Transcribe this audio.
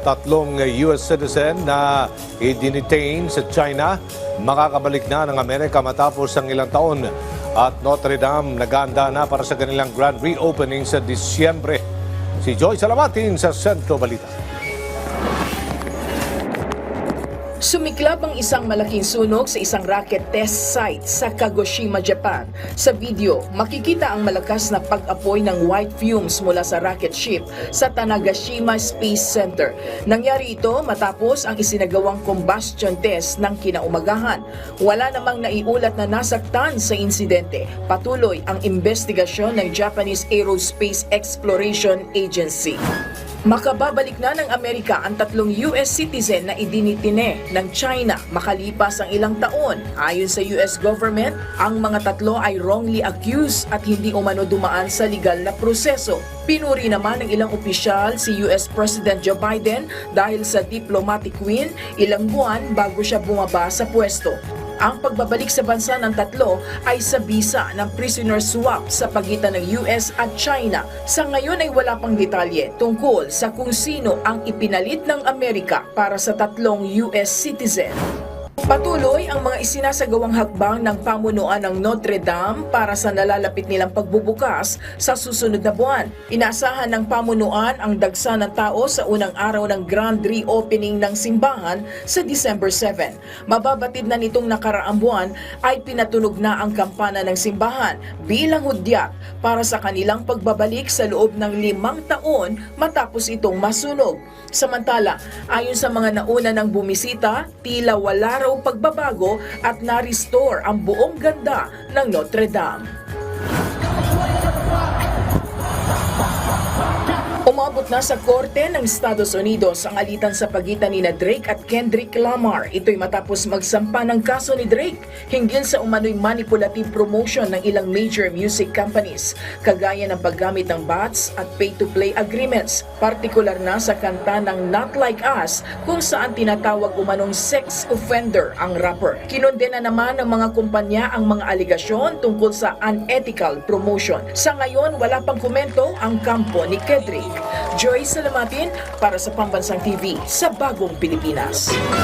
tatlong US citizen na i-detain sa China makakabalik na ng Amerika matapos ang ilang taon at Notre Dame naganda na para sa kanilang grand reopening sa Disyembre. Si Joy Salamatin sa Sentro Balita. Sumiklab ang isang malaking sunog sa isang rocket test site sa Kagoshima, Japan. Sa video, makikita ang malakas na pag-apoy ng white fumes mula sa rocket ship sa Tanegashima Space Center. Nangyari ito matapos ang isinagawang combustion test ng kinaumagahan. Wala namang naiulat na nasaktan sa insidente. Patuloy ang investigasyon ng Japanese Aerospace Exploration Agency. Makababalik na ng Amerika ang tatlong US citizen na idinitine ng China makalipas ang ilang taon. Ayon sa US government, ang mga tatlo ay wrongly accused at hindi umano dumaan sa legal na proseso. Pinuri naman ng ilang opisyal si US President Joe Biden dahil sa diplomatic win ilang buwan bago siya bumaba sa pwesto. Ang pagbabalik sa bansa ng tatlo ay sa bisa ng prisoner swap sa pagitan ng US at China. Sa ngayon ay wala pang detalye tungkol sa kung sino ang ipinalit ng Amerika para sa tatlong US citizen. Patuloy ang mga isinasagawang hakbang ng pamunuan ng Notre Dame para sa nalalapit nilang pagbubukas sa susunod na buwan. Inaasahan ng pamunuan ang dagsa ng tao sa unang araw ng grand reopening ng simbahan sa December 7. Mababatid na nitong nakaraang buwan ay pinatunog na ang kampana ng simbahan bilang hudyat para sa kanilang pagbabalik sa loob ng 5 taon matapos itong masunog. Samantala, ayon sa mga nauna ng bumisita, tila wala raw pagbabago at na-restore ang buong ganda ng Notre Dame. Umabot na sa korte ng Estados Unidos ang alitan sa pagitan ni Drake at Kendrick Lamar. Ito'y matapos magsampa ng kaso ni Drake hinggil sa umano'y manipulative promotion ng ilang major music companies, kagaya ng paggamit ng bots at pay-to-play agreements, partikular na sa kanta ng Not Like Us kung saan tinatawag umanong sex offender ang rapper. Kinondena naman ng mga kumpanya ang mga aligasyon tungkol sa unethical promotion. Sa ngayon, wala pang komento ang kampo ni Kendrick. Joy Salamatin para sa Pambansang TV sa Bagong Pilipinas.